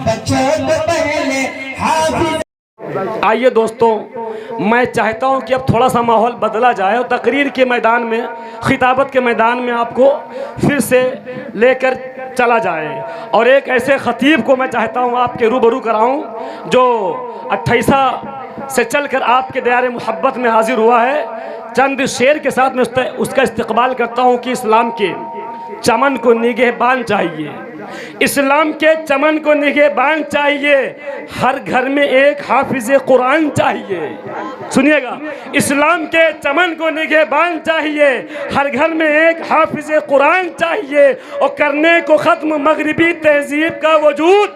بچوں کو پہلے حافظ۔ آئیے دوستوں، میں چاہتا ہوں کہ اب تھوڑا سا ماحول بدلا جائے اور تقریر کے میدان میں، خطابت کے میدان میں آپ کو پھر سے لے کر چلا جائے، اور ایک ایسے خطیب کو میں چاہتا ہوں آپ کے روبرو کراؤں جو 28 سے چل کر آپ کے دیار محبت میں حاضر ہوا ہے۔ چند شعر کے ساتھ میں اس کا استقبال کرتا ہوں کہ اسلام کے چمن کو نگہبان چاہیے، اسلام کے چمن کو نگہبان چاہیے، ہر گھر میں ایک حافظ قرآن چاہیے۔ سنیے گا، اسلام کے چمن کو نگہبان چاہیے، ہر گھر میں ایک حافظ قرآن چاہیے، اور کرنے کو ختم مغربی تہذیب کا وجود،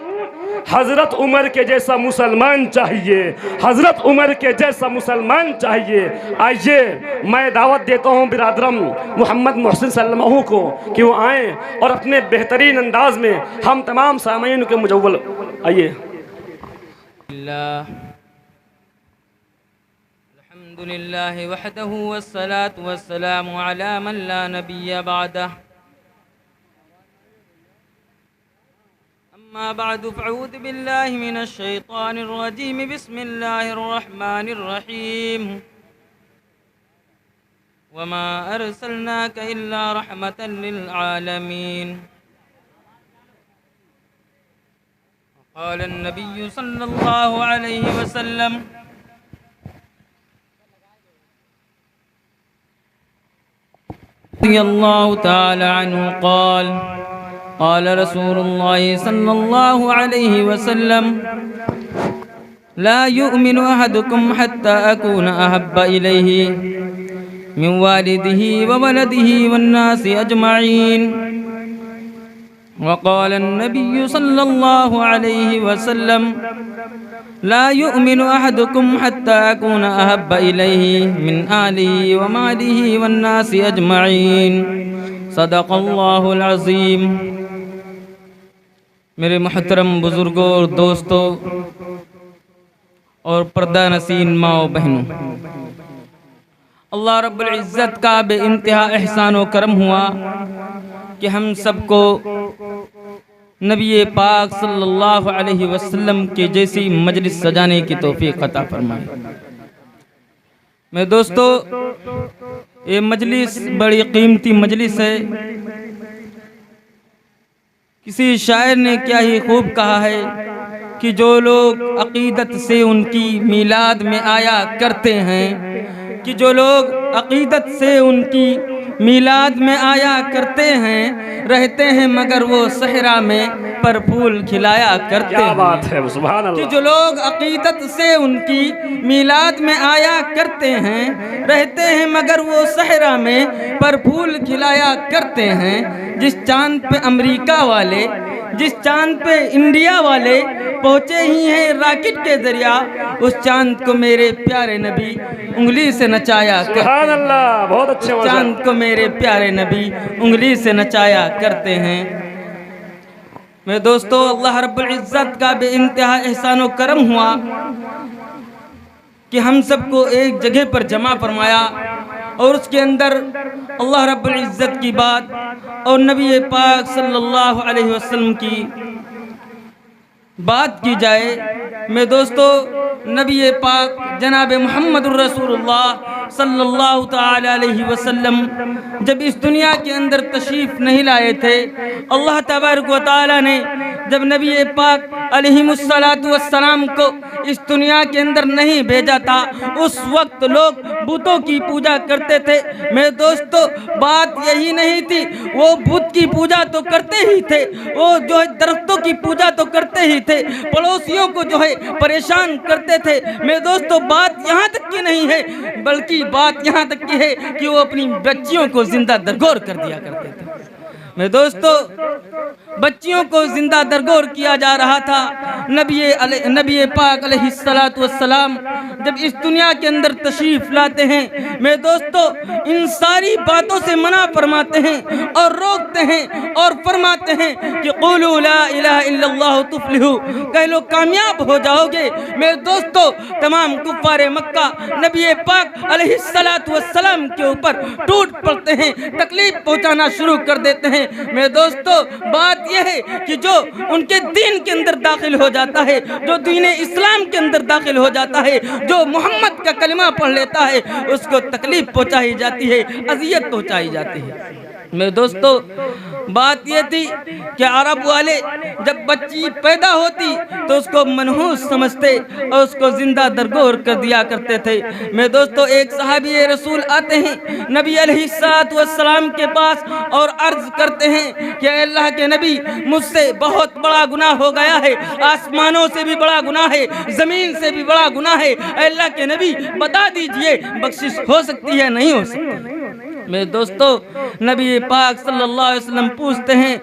حضرت عمر کے جیسا مسلمان چاہیے، حضرت عمر کے جیسا مسلمان چاہیے۔ آئیے میں دعوت دیتا ہوں برادرم محمد محسن صلی اللہ علیہ وسلم کو کہ وہ آئیں اور اپنے بہترین انداز میں ہم تمام سامعین کے مجول آئیے۔ الحمد للہ وحدہ والصلاة والسلام علی من لا نبی بعدہ، أما بعد فأعوذ بالله من الشيطان الرجيم، بسم الله الرحمن الرحيم، وما أرسلناك إلا رحمة للعالمين، قال النبي صلى الله عليه وسلم، رضي الله تعالى عنه قال، قال رسول الله صلى الله عليه وسلم، لا يؤمن أحدكم حتى أكون أحب إليه من والده وولده والناس أجمعين، وقال النبي صلى الله عليه وسلم، لا يؤمن أحدكم حتى أكون أحب إليه من آله وماله والناس أجمعين، صدق الله العظيم۔ میرے محترم بزرگوں اور دوستوں اور پردہ نشین ماں و بہنوں، اللہ رب العزت کا بے انتہا احسان و کرم ہوا کہ ہم سب کو نبی پاک صلی اللہ علیہ وسلم کے جیسی مجلس سجانے کی توفیق عطا فرمائے۔ میں دوستو، یہ مجلس بڑی قیمتی مجلس ہے۔ کسی شاعر نے کیا ہی خوب کہا ہے کہ جو لوگ عقیدت سے ان کی میلاد میں آیا کرتے ہیں، کہ جو لوگ عقیدت سے ان کی میلاد میں آیا کرتے ہیں، رہتے ہیں مگر وہ صحرا میں پر پھول کھلایا کرتے ہیں۔ کیا بات ہے، سبحان اللہ۔ کہ جو لوگ عقیدت سے ان کی میلاد میں آیا کرتے ہیں، رہتے ہیں مگر وہ صحرا میں پر پھول کھلایا کرتے ہیں۔ جس چاند پہ امریکہ والے، جس چاند پہ انڈیا والے پہنچے ہی ہیں راکٹ کے ذریعہ، اس چاند کو میرے پیارے نبی انگلی سے نچایا کرتے ہیں۔ سبحان اللہ، بہت اچھے اس چاند کو میرے پیارے نبی انگلی سے نچایا کرتے ہیں۔ میرے دوستو، اللہ رب العزت کا بے انتہا احسان و کرم ہوا کہ ہم سب کو ایک جگہ پر جمع فرمایا، اور اس کے اندر اللہ رب العزت کی بات اور نبی پاک صلی اللہ علیہ وسلم کی بات کی جائے۔ میں دوستو، نبی پاک جناب محمد الرسول اللہ صلی اللہ تعالی علیہ وسلم جب اس دنیا کے اندر تشریف نہیں لائے تھے، اللہ تبارک و تعالی نے جب نبی پاک علیہ السلام کو اس دنیا کے اندر نہیں بھیجا تھا، اس وقت لوگ بتوں کی پوجا کرتے تھے۔ میرے دوستو، بات یہی نہیں تھی، وہ بت کی پوجا تو کرتے ہی تھے، وہ جو ہے درختوں کی پوجا تو کرتے ہی تھے، پڑوسیوں کو جو ہے پریشان کرتے تھے۔ میرے دوستو، بات یہاں تک کی نہیں ہے، بلکہ بات یہاں تک کی ہے کہ وہ اپنی بچیوں کو زندہ درگور کر دیا کرتے تھے۔ میرے دوستو، بچیوں کو زندہ درگور کیا جا رہا تھا۔ نبی پاک علیہ السلام جب اس دنیا کے اندر تشریف لاتے ہیں، میرے دوستو، ان ساری باتوں سے منع فرماتے ہیں اور روکتے ہیں اور فرماتے ہیں کہ قولوا لا الہ الا اللہ تفلحوا، کہہ لو کامیاب ہو جاؤ گے۔ میرے دوستو، تمام کفار مکہ نبی پاک علیہ السلام کے اوپر ٹوٹ پڑتے ہیں، تکلیف پہنچانا شروع کر دیتے ہیں۔ میرے دوستو، بات بات یہ ہے کہ جو ان کے دین کے اندر داخل ہو جاتا ہے، جو دین اسلام کے اندر داخل ہو جاتا ہے، جو محمد کا کلمہ پڑھ لیتا ہے، اس کو تکلیف پہنچائی جاتی ہے، اذیت پہنچائی جاتی ہے۔ میرے دوستو، بات یہ تھی کہ عرب والے جب بچی پیدا ہوتی تو اس کو منحوس سمجھتے اور اس کو زندہ درگور کر دیا کرتے تھے۔ میرے دوستو، ایک صحابی رسول آتے ہیں نبی علیہ السلام کے پاس اور عرض کرتے ہیں کہ اے اللہ کے نبی، مجھ سے بہت بڑا گناہ ہو گیا ہے، آسمانوں سے بھی بڑا گناہ ہے، زمین سے بھی بڑا گناہ ہے، اے اللہ کے نبی بتا دیجئے بخشش ہو سکتی ہے نہیں ہو سکتی؟ میرے دوستو، نبی پاک صلی اللہ علیہ وسلم پوچھتے ہیں،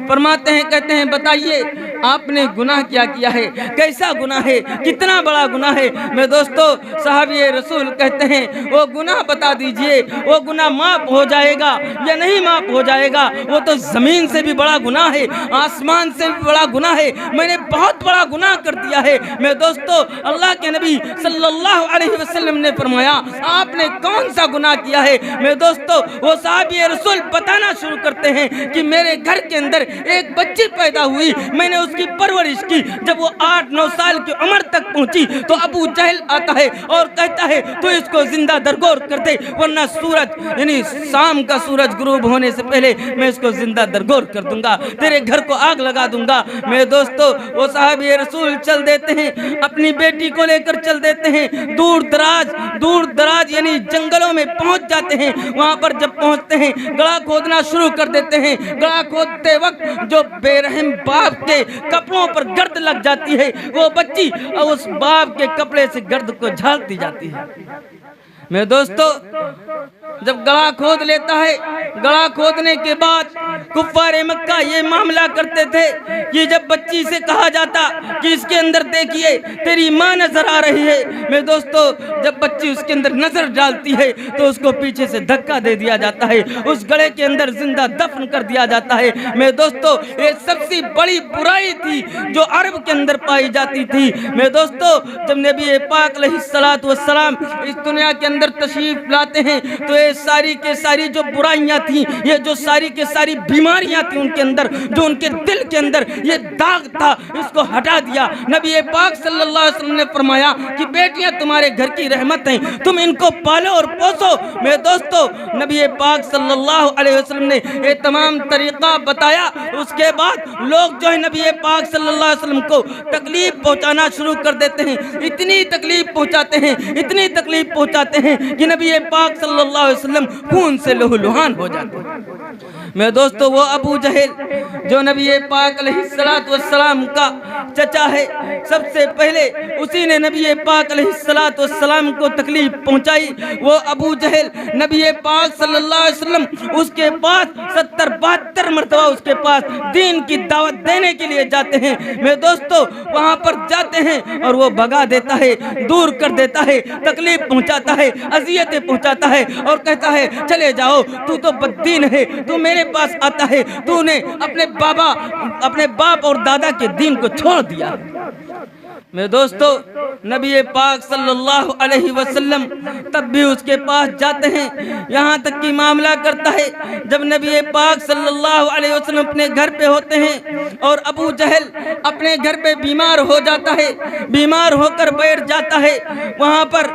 فرماتے ہیں، کہتے ہیں بتائیے آپ نے گناہ کیا کیا ہے، کیسا گناہ ہے، کتنا بڑا گناہ ہے؟ میرے دوستو، صحابی رسول کہتے ہیں وہ گناہ بتا دیجئے، وہ گناہ معاف ہو جائے گا یا نہیں معاف ہو جائے گا؟ وہ تو زمین سے بھی بڑا گناہ ہے، آسمان سے بھی بڑا گناہ ہے، میں نے بہت بڑا گناہ کر دیا ہے۔ میرے دوستو، اللہ کے نبی صلی اللہ علیہ وسلم نے فرمایا آپ نے کون سا گناہ کیا ہے؟ میرے دوستو، وہ صحابی رسول بتانا شروع کرتے ہیں کہ میرے گھر کے اندر ایک بچی پیدا ہوئی، میں نے اس کی پرورش کی، جب وہ 8-9 سال کی عمر تک پہنچی تو ابو جہل آتا ہے اور کہتا ہے تو اس کو زندہ درگور کر دے، ورنہ سورج یعنی شام کا سورج غروب ہونے سے پہلے میں اس کو زندہ درگور کر دوں گا، تیرے گھر کو آگ لگا دوں گا۔ میرے دوستو، وہ صحابی رسول چل دیتے ہیں، اپنی بیٹی کو لے کر چل دیتے ہیں، دور دراز یعنی جنگلوں میں پہنچ جاتے ہیں۔ وہاں پر جب پہنچتے ہیں گڑھا کھودنا شروع کر دیتے ہیں۔ گڑھا کھودتے وقت جو بے رحم باپ کے کپڑوں پر گرد لگ جاتی ہے، وہ بچی اس باپ کے کپڑے سے گرد کو جھاڑتی جاتی ہے۔ میرے دوستو، جب گڑھا کھود لیتا ہے، گڑھا کھودنے کے بعد کفار مکہ یہ معاملہ کرتے تھے کہ جب بچی سے کہا جاتا کہ اس کے اندر دیکھیے تیری ماں نظر آ رہی ہے، میرے دوستو جب بچی اس کے اندر نظر ڈالتی ہے تو اس کو پیچھے سے دھکا دے دیا جاتا ہے، اس گڑھے کے اندر زندہ دفن کر دیا جاتا ہے۔ میرے دوستو، یہ سب سے بڑی برائی تھی جو عرب کے اندر پائی جاتی تھی۔ میرے دوستو، جب نبی پاک علیہ السلام اس دنیا کے اندر تشریف لاتے ہیں تو یہ ساری کے ساری جو برائیاں تھیں، یہ جو ساری کے ساری بیماریاں تھیں ان کے اندر، جو ان کے دل کے اندر یہ داغ تھا، اس کو ہٹا دیا۔ نبی پاک صلی اللہ علیہ وسلم نے فرمایا کہ بیٹیاں تمہارے گھر کی رحمت ہیں، تم ان کو پالو اور پوسو۔ میرے دوستو، نبی پاک صلی اللہ علیہ وسلم نے یہ تمام طریقہ بتایا۔ اس کے بعد لوگ جو ہے نبی پاک صلی اللہ علیہ وسلم کو تکلیف پہنچانا شروع کر دیتے ہیں، اتنی تکلیف پہنچاتے ہیں، اتنی تکلیف پہنچاتے ہیں کہ نبی پاک صلی اللہ علیہ وسلم خون سے لہو لہان ہو جاتے ہیں۔ میرے دوستو، وہ ابو جہل جو نبی پاک علیہ السلام کا چچا ہے، سب سے پہلے اسی نے نبی پاک علیہ السلام کو تکلیف پہنچائی۔ وہ ابو جہل نبی پاک صلی اللہ علیہ وسلم اس کے پاس 70-72 مرتبہ اس کے پاس دین کی دعوت دینے کے لیے جاتے ہیں۔ میرے دوستو، وہاں پر جاتے ہیں اور وہ بھگا دیتا ہے، دور کر دیتا ہے، تکلیف پہنچاتا ہے، اذیتیں پہنچاتا ہے اور کہتا ہے چلے جاؤ، تو بددین ہے، تو میرے پاس آتا ہے، تو نے اپنے باپ اور دادا کے دین کو چھوڑ دیا۔ میرے دوستو، نبی پاک صلی اللہ علیہ وسلم تب بھی اس کے پاس جاتے ہیں، یہاں تک کہ معاملہ کرتا ہے جب نبی پاک صلی اللہ علیہ وسلم اپنے گھر پہ ہوتے ہیں اور ابو جہل اپنے گھر پہ بیمار ہو جاتا ہے، بیمار ہو کر بیٹھ جاتا ہے، وہاں پر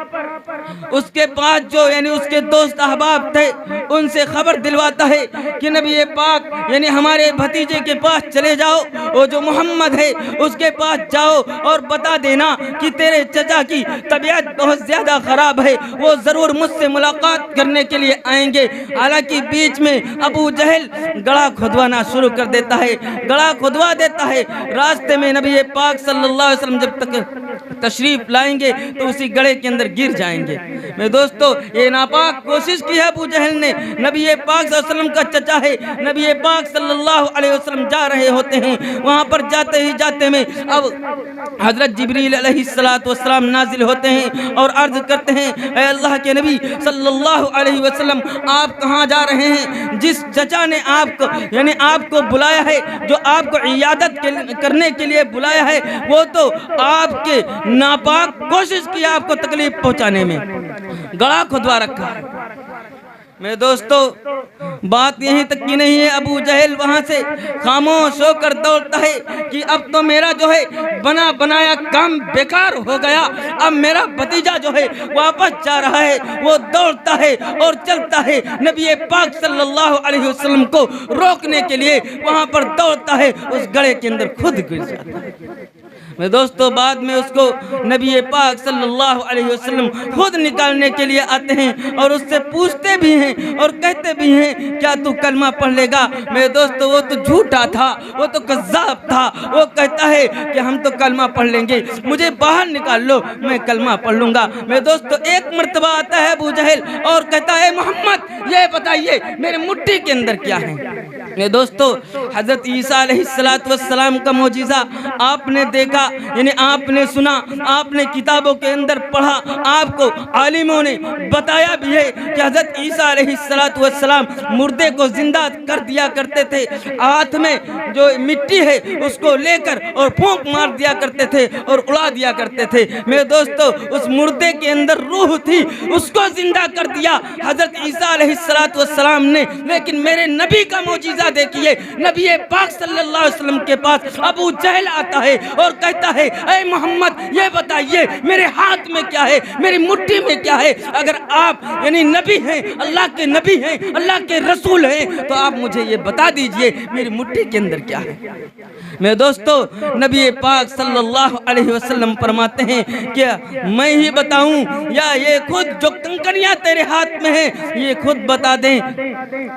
اس کے پاس جو یعنی اس کے دوست احباب تھے ان سے خبر دلواتا ہے کہ نبی پاک یعنی ہمارے بھتیجے کے پاس چلے جاؤ، وہ جو محمد ہے اس کے پاس جاؤ اور بتا دینا کہ تیرے چچا کی طبیعت بہت زیادہ خراب ہے، وہ ضرور مجھ سے ملاقات کرنے کے لیے آئیں گے۔ حالانکہ بیچ میں ابو جہل گڑھا کھودوانا شروع کر دیتا ہے، گڑھا کھودوا دیتا ہے۔ راستے میں نبی پاک صلی اللہ علیہ وسلم جب تک تشریف لائیں گے تو اسی گڑھے کے اندر گر جائیں گے۔ میرے دوستو، یہ ناپاک کوشش کی ہے ابو جہل نے، نبی پاک صلی اللہ علیہ وسلم کا چچا ہے، نبی پاک صلی اللہ علیہ وسلم جا رہے ہوتے ہیں، وہاں پر جاتے ہی جاتے میں اب حضرت جبریل علیہ السلام نازل ہوتے ہیں اور عرض کرتے ہیں اے اللہ کے نبی صلی اللہ علیہ وسلم آپ کہاں جا رہے ہیں؟ جس چچا نے آپ کو بلایا ہے، جو آپ کو عیادت کرنے کے لیے بلایا ہے، وہ تو آپ کے ناپاک کوشش کی آپ کو تکلیف پہنچانے میں، گڑھا کھودوا رکھا ہے۔ میرے دوستو، بات یہیں تک کی نہیں ہے، ابو جہل وہاں سے خاموش ہو کر دوڑتا ہے کہ اب تو میرا جو ہے بنا بنایا کام بیکار ہو گیا، اب میرا بھتیجا جو ہے واپس جا رہا ہے۔ وہ دوڑتا ہے اور چلتا ہے، نبی پاک صلی اللہ علیہ وسلم کو روکنے کے لیے وہاں پر دوڑتا ہے، اس گڑھے کے اندر خود گر جاتا ہے۔ میں دوستو بعد میں اس کو نبی پاک صلی اللہ علیہ وسلم خود نکالنے کے لیے آتے ہیں اور اس سے پوچھتے بھی ہیں اور کہتے بھی ہیں کیا تو کلمہ پڑھ لے گا؟ میرے دوستو وہ تو جھوٹا تھا، وہ تو کذاب تھا، وہ کہتا ہے کہ ہم تو کلمہ پڑھ لیں گے، مجھے باہر نکال لو میں کلمہ پڑھ لوں گا۔ میرے دوستو ایک مرتبہ آتا ہے ابو جہل اور کہتا ہے محمد یہ بتائیے میرے مٹھی کے اندر کیا ہے؟ میرے دوستو حضرت عیسیٰ علیہ السلام کا معجزہ آپ نے دیکھا، یعنی آپ نے سنا، آپ نے کتابوں کے اندر پڑھا، آپ کو عالموں نے بتایا بھی ہے کہ حضرت عیسیٰ علیہ السلام مردے کو زندہ کر دیا کرتے تھے، ہاتھ میں جو مٹی ہے اس کو لے کر اور پھونک مار دیا کرتے تھے اور اڑا دیا کرتے تھے۔ میرے دوستو اس مردے کے اندر روح تھی، اس کو زندہ کر دیا حضرت عیسیٰ علیہ السلام نے۔ لیکن میرے نبی کا معجزہ دیکھیے، نبی پاک صلی اللہ علیہ وسلم کے پاس ابو جہل آتا ہے اور کہتا ہے اے محمد یہ بتائیے میرے ہاتھ میں کیا ہے، میری مٹھی میں کیا ہے؟ اگر آپ یعنی نبی ہیں، اللہ کے نبی ہیں، اللہ کے رسول ہیں، تو آپ مجھے یہ بتا دیجئے میری مٹھی کے اندر کیا ہے۔ میرے دوستو نبی پاک صلی اللہ علیہ وسلم فرماتے ہیں کہ میں ہی بتاؤں یا یہ خود جو کنکریاں تیرے ہاتھ میں ہیں یہ خود بتا دیں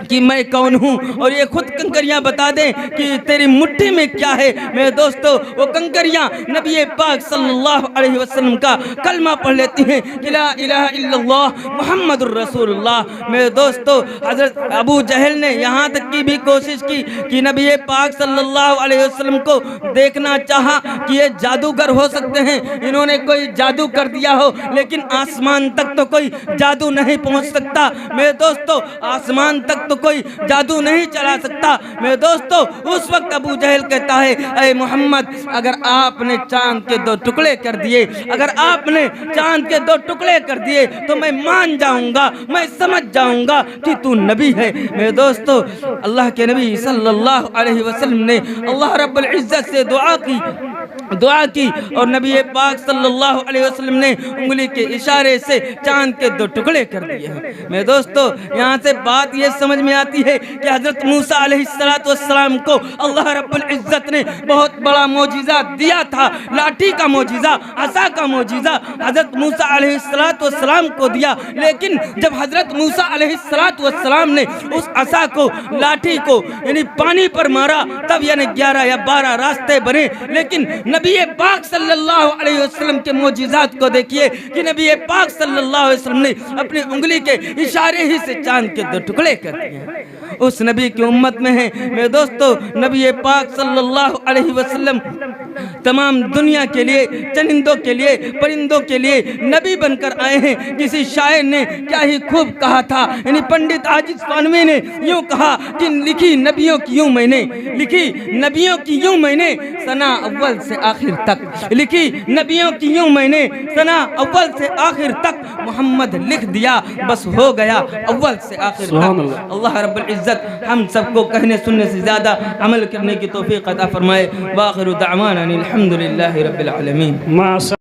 کہ میں کون ہوں، اور یہ خود کنکریاں بتا دیں کہ تیری مٹھی میں کیا ہے۔ میرے دوستو وہ کنکریاں نبی پاک صلی اللہ علیہ وسلم کا کلمہ پڑھ لیتی ہیں کہ لا الہ الا اللہ محمد الرسول اللہ۔ میرے دوستو حضرت ابو جہل نے یہاں تک کی بھی کوشش کی کہ نبی پاک صلی اللہ علیہ وسلم کو دیکھنا چاہا کہ یہ جادوگر ہو سکتے ہیں، انہوں نے کوئی جادو کر دیا ہو، لیکن آسمان تک تو کوئی جادو نہیں پہنچ سکتا۔ میرے دوستو آسمان تک تو کوئی جادو نہیں چلا سکتا۔ میرے دوستو اس وقت ابو جہل کہتا ہے اے محمد اگر آپ نے چاند کے 2 ٹکڑے کر دیے، اگر آپ نے چاند کے 2 ٹکڑے کر دیے تو میں مان جاؤں گا، میں سمجھ جاؤں گا کہ تو نبی ہے۔ میرے دوستو اللہ کے نبی صلی اللہ علیہ وسلم نے اللہ رب العزت سے دعا کی اور نبی پاک صلی اللہ علیہ وسلم نے انگلی کے اشارے سے چاند کے 2 ٹکڑے کر دیے ہیں۔ میرے دوستو یہاں سے بات یہ سمجھ میں آتی ہے کہ حضرت موسیٰ علیہ السلام کو اللہ رب العزت نے بہت بڑا معجزہ دیا تھا، لاٹھی کا معجزہ، عصا کا معجزہ حضرت موسیٰ علیہ السلام کو دیا۔ لیکن جب حضرت موسیٰ علیہ السلام نے اس عصا کو، لاٹھی کو یعنی پانی پر مارا تب یعنی 11 یا 12 راستے بنے۔ لیکن نبی پاک صلی اللہ علیہ وسلم کے معجزات کو دیکھیے کہ نبی پاک صلی اللہ علیہ وسلم نے اپنی انگلی کے اشارے ہی سے چاند کے 2 ٹکڑے کر دیے ہیں۔ اس نبی کی امت میں ہیں میرے دوستو نبی پاک صلی اللہ علیہ وسلم تمام دنیا کے لیے، چرندوں کے لیے، پرندوں کے لیے نبی بن کر آئے ہیں۔ کسی شاعر نے کیا ہی خوب کہا تھا، یعنی پنڈت عاجز فانوی نے یوں کہا کہ لکھی نبیوں کی یوں میں نے، لکھی نبیوں کی یوں میں نے ثنا اول سے آخر تک، لکھی نبیوں کی یوں میں نے ثنا اول سے آخر تک، محمد لکھ دیا بس ہو گیا اول سے آخر تک۔ اللہ رب العزت ہم سب کو کہنے سننے سے زیادہ عمل کرنے کی توفیق عطا فرمائے۔ وآخر دعوانا الحمدللہ رب العالمین۔